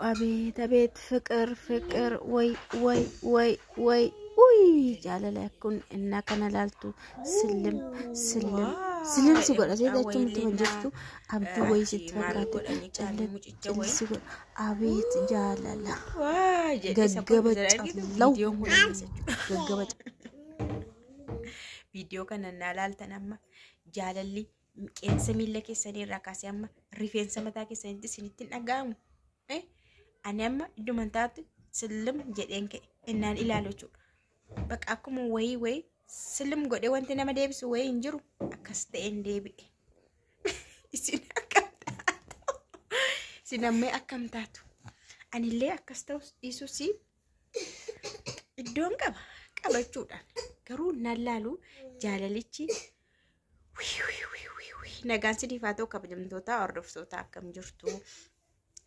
አቤት አቤት ፍቅር ፍቅር ወይ ውይ ጃለላኩን እና ከነላልቱ ስልም ሲጎዳ ሴታችሁ ምትወንጀቱ አብዱ ወይ ስትፈካቱ ጨልስ አቤት ጃለላ ገገበጨለው ገገበጨ ቪዲዮ ከነና ላልተናማ ጃለሊ qeensa miila keessanii irraa kaasee amma rifeensa mataa keessanitti isinitti dhaga'amu ani amma idduman taatu sillim jedheen ka'e innaan ilaalu jechuudha bakka akkuma wayii sillim godhee wanti nama deebisu wayii hin jiru akkas ta'een deebi'e isin akkam taatu isin ammee akkam taatu anillee akkas ta'us dhiisuus iddoon qabachuudhaan garuu nan laalu jaalalichi nagaan sidiifaatoo kabajamtoota hordoftoota akkam jirtu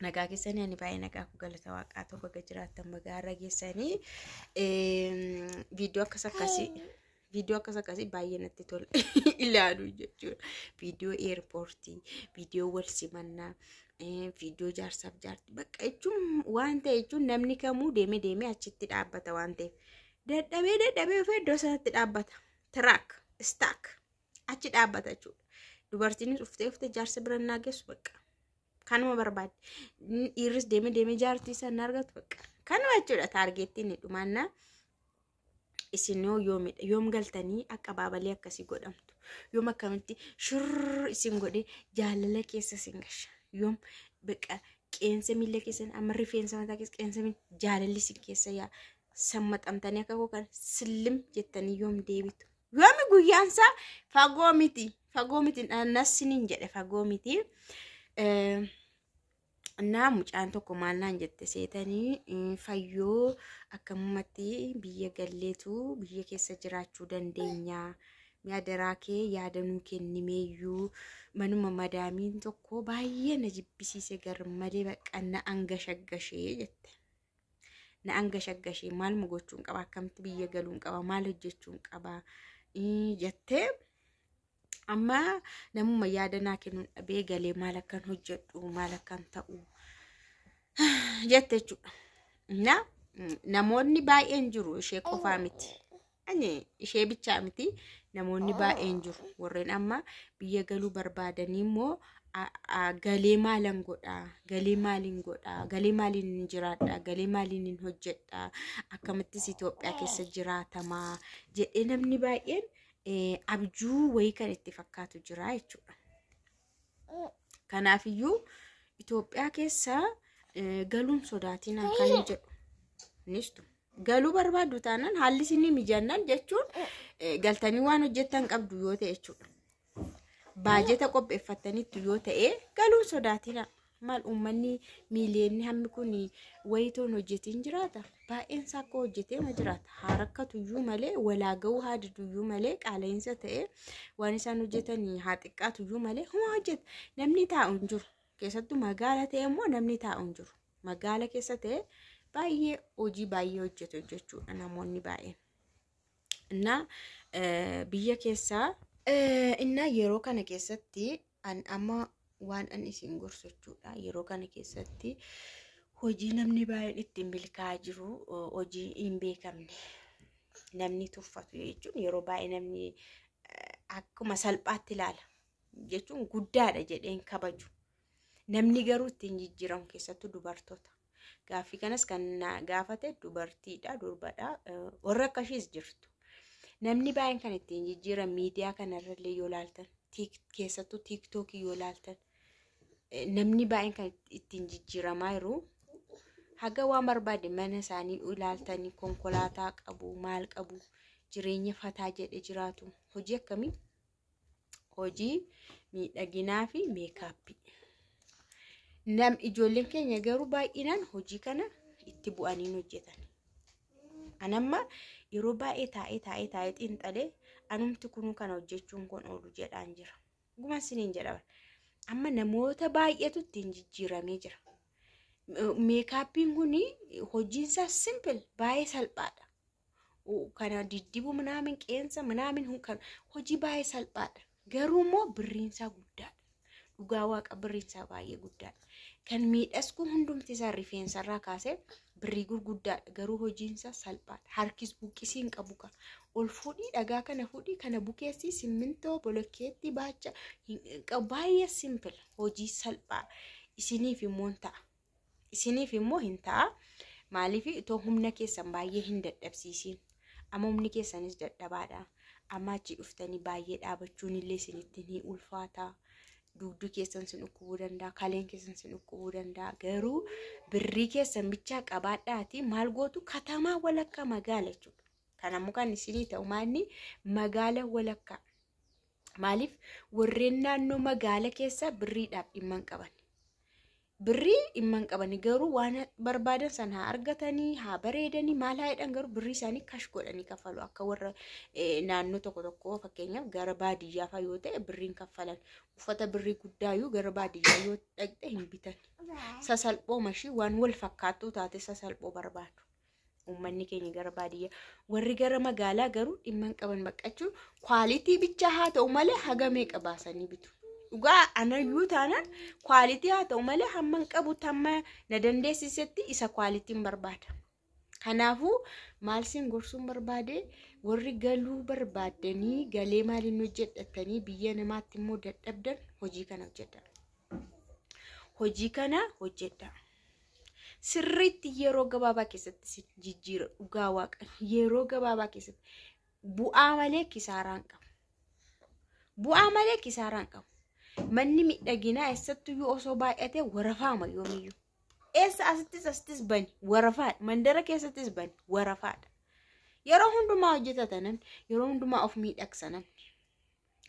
nagaa keessanii ani baay'ee nagaa ku galata waaqaa tokko gajiraatan magaarra keessanii viidiyoo akkas akkasii baay'ee natti tola ilaalu jechuudha viidiyoo eerpoortii viidiyoo wal simannaa viidiyoo jaarsaaf jaartii bakka jechuun waan ta'e jechuun namni kamuu deemee achitti dhaabbata waan ta'eef dadhabee ofii iddoo sanatti dhaabbata tiraak staak achi dhaabbata jechuudha dubartiin uftee jaarsa birannaa geessu bakka kanuma barbaade dhiirris deemee jaartii san argatu bakka kanuma jechuudha taargeettiin dhumaannaa isin yoom galtanii akka baabalee akkasii godhamtu yoom akkamitti shurr isin godhee jaalala keessa isin gasha yoom bakka qeensa miila keessan amma rifeensa mataa keessa qeensa miila jaalalli isin keessa yaa sammaxamtanii akka kookan sillim jettanii yoom deebitu yoomi guyyaansaa fagoo miti nassiniin jedhe fagoo miti naa mucaan tokko maalnaan jette seetanii fayyoo akkamumatti biyya galleetu biyya keessa jiraachuu dandeenya yaadaraa kee yaadanuu kennimeeyyuu manuma madaamiin tokko baay'ee na jibbisiise garmalee baqa na angashagashee jette na angashagashee maal mugochuun qaba akkamitti biyya galuun qaba maal hojjechuun qaba jettee amma namuma yaadanaa kennuun dhabee galee maal akkan hojjedhu maal akkan ta'u jette jechuudha namoonni baay'een jiru ishee qofaa miti ani ishee bichaa miti namoonni baay'een jiru warreen amma biyya galuu barbaadanii immoo galee maalan godha galee maaliin godha galee maaliin jiraadha galee maaliin hojjedha akkamittis Itoophiyaa keessa jiraatamaa jedhee namni baay'een abjuu wayii kan itti fakkaatu jira jechuudha kanaafiyyuu Itoophiyaa keessa galuun sodaatinaan kan jedhu nistu galuu barbaadu taanaan haalli isin mijannaan jechuun galtanii waan hojjettan qabdu yoo ta'e jechuudha baajeta qopheeffataniitu yoo ta'e galuun sodaatinaa maal uummanni miiliyoonni hammi kun wayitoon hojjetiin jiraata baay'een isaa akka hojjetee ma jiraata harakkatuyyuu malee walaa ga'uu haadiduyyuu malee qaala'insa ta'e waan isaan hojjetanii haa xiqqaatuyyuu malee huma hojjeta namni taa'u hin jiru keessattuu magaala ta'e immoo namni taa'u hin jiru magaala keessa ta'e baay'ee hojii baay'ee hojjetu jechuudha namoonni baay'een innaa biyya keessaa innaa yeroo kana keessatti amma waan an isin gorsu jechuudha yeroo kana keessatti hojii namni baay'een ittiin milkaa'aa jiru hojii hin beekamne namni tuffatu jechuun yeroo baay'ee namni akkuma salphaatti ilaala jechuun guddaadha jedheen kabaju namni garuu ittiin jijjiiramu keessattuu dubartoota gaaffii kanas kan gaafate dubartiidha durbadha warra akkasiis jirtu namni baay'een kan ittiin jijjiiramu miidiyaa kanarrallee yoo ilaaltan keessattuu tiiktookii yoo ilaaltan namni baay'een kan ittiin jijjiiramaa jiru haga waan barbaade mana isaanii ilaaltanii konkolaataa qabu maal qabu jireenya fataa jedhe jiraatu hojii akkamii hojii miidhaginaa fi meekaappii ijoolleen keenya garuu baay'inaan hojii kana itti bu'anii hojjetan anamma yeroo baay'ee taa'ee xiinxalee anumti kunuu kana hojjechuun kun oolu jedhaan jira guma siniin jedha amma namoota baay'eetu ittiin jijjiiramee jira meekaappiin kun hojiinsaa simple baay'ee salphaadha kana diddibu minaamin qeensa minaamin kan hojii baay'ee salphaadha garuu immoo birriinsaa guddaadha dhugaa waaqa birriinsaa baay'ee guddaadha kan miidhasku hundumti isaa rifeensarraa kaasee birrii gurguddaadha garuu hojiinsa salphaadha. Harkis buqqisiin qabu ka ol fuudhii dhagaa kana fuudhii kana bukeessii simmintoo bolokkeetti baacha baay'ee simple hojii salphaa isiniif immoo hin ta'a. Isiniif immoo hin ta'a. Maaliif itoo humna keessan baay'ee hin dadhabsiisin. Amma humni keessanis dadhabaadha. Amma achi dhuftanii baay'ee dhaabachuun illee isinitti ni ulfaata. Dugdu keessan sin dhukkubuu danda'a, kaleen keessan sin dhukkubuu danda'a. Garuu birrii keessan bichaa qabaadhaati maal gootu katamaa walakkaa magaala jechuudha. Kanammoo kan isinii ta'u maanni magaala walakkaa. Maaliif warreen naannoo magaala keessa birriidhaaf dhimma hin qaban. Birrii dhimma hin qaban garuu waan barbaadan sana haa argatanii haa bareedanii maal haa jedhan garuu birrii isaanii kash godhanii kaffalu. Akka warra naannoo tokko fakkeenyaaf gara baadiyyaa fa'aa yoo ta'e birriin kaffalan. Uffata birrii guddaayyuu gara baadiyyaa yoo dhaqxe hin bitan. Sasalphoo mashii waan wal fakkaattuu taate sasalphoo barbaadu. Uummanni keenya gara baadiyyaa warri gara magaalaa garuu dhimma hin qaban baqachuu kwaalitii bichaa haa ta'u malee haga meeqa baasanii bitu. Dhugaa anayyuu taanaan kwaalitii haa ta'u malee hamma hin qabu tamma na dandeessisetti isa kwaalitiin barbaada. Kanaafuu maal siin gorsuun barbaade warri galuu barbaadanii galee maaliin hojjedhatanii biyya namaatti immoo dadhabdan hojii kana hojjedha. Hojii kana hojjedha. Sirriitti yeroo gabaabaa keessatti jijjiira dhugaa waaqa yeroo gabaabaa keessatti bu'aa malee kisaaraan qabu. Bu'aa malee kisaaraan qabu. Manni miidhaginaa eessattuyyuu osoo baay'ate warafaama yoomiyyuu. Eessa asittis bani warafaadha. Mandara keessattis bani warafaadha. Yeroo hundumaa hojjetatan namni yeroo hundumaa of miidhagsa namni.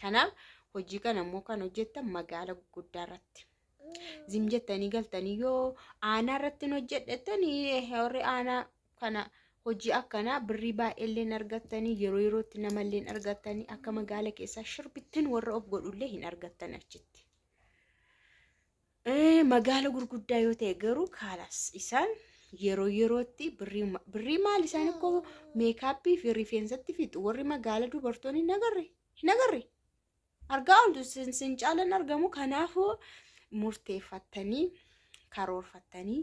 Kanaaf hojii kana immoo kan hojjettan magaala guddaa irratti. Zim jettanii galtanii yoo aanaa irratti hojjedhatanii warri aanaa kana hojii akkanaa birrii baay'eelleen argattanii yeroo yerootti namalleen argattanii akka magaala keessaa shirbittiin warra of godhullee hin argattan achitti. Magaala gurguddaa yoo ta'e garuu kaalas isaan yeroo yerootti birrii maal isaan akkoo meekaappii fi rifeensatti fixu warri magaala dubartoonni hin agarre. Argaa oltu sin caalan argamu kanaafuu murteeffattanii karoorfattanii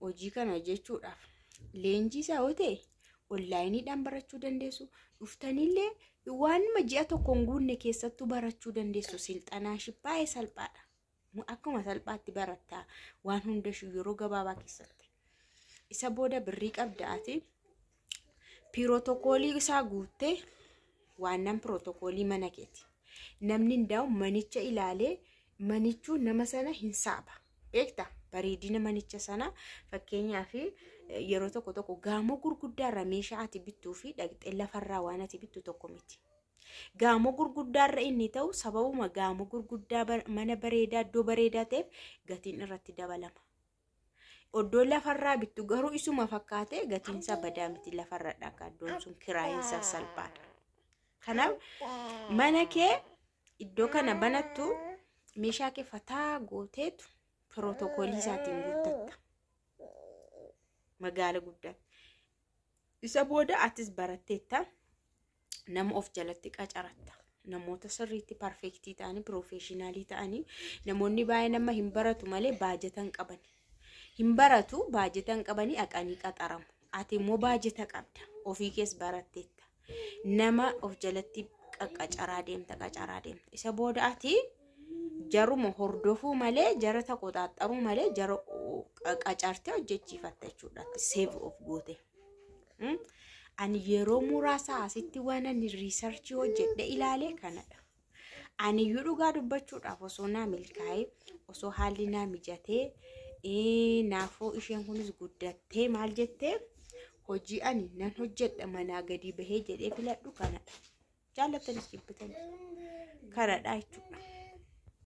hojii kana hojjechuudhaaf. Leenjii isaa yoo ta'e onlaayiniidhaan barachuu dandeessu. Dhuftanillee waan ji'a tokkoon guunne keessattuu barachuu dandeessu. Silxanaa baay'ee salphaadha. Akkuma salphaatti barattaa waan hunda yeroo gabaabaa keessatti. Isa booda birrii qabdaati. Pirootokoolii isaa guuttee waan pirootokoolii mana keeti. Namni hundaa'u manicha ilaalee manichuu nama sana hin saaba. Beektaa? Bareedina manicha sana fakkeenyaaf yeroo tokko gaamoo gurguddaarra meeshaa ati bittuu fi dhaqxee lafarraa waan ati bittu tokko miti. Gaamoo gurguddaarra inni ta'u sababuma gaamoo gurguddaa mana bareedaa iddoo bareedaa ta'eef gatiin irratti dabalama. Oddoo lafarraa bittu garuu isuma fakkaate gatiinsa badaa miti lafarra dhaqa iddoon sun kiraayinsa salphaadha. Kanaaf mana kee iddoo kana banattu meeshaa kee fataa gooteetu pirootokoolii isaatiin guuttatta. Magaala guddaa. Isa booda atis baratteetta nama of jalatti qacaratta. Namoota sirriitti perfektii ta'anii piroofeeshinaalii ta'anii namoonni baay'ee nama hin baratu malee baajeta hin qaban. Hin baratu baajeta hin qabanii aqanii qaxaramu. Ati immoo baajeta qabda. Ofii kees baratteetta. Nama of jalatti qacaraa deemta. Isa booda ati jaruma hordofuu malee jara tokko xaxxaruu malee jara qacartee hojjechiifatta jechuudha. Save of goote. Ani yeroo muraasa asitti waan ani riisarchii hojjedhe ilaalee kanadha. Ani iyyuu dhugaa dubbachuudhaaf osoo naa milkaa'ee osoo haalli naa mijatee naafoo isheen kunis guddattee maal jettee hojii ani nan hojjedha manaa gadi bahee jedhee filadhu kanadha. Jaallatanis jibbitanii kanadha jechuudha.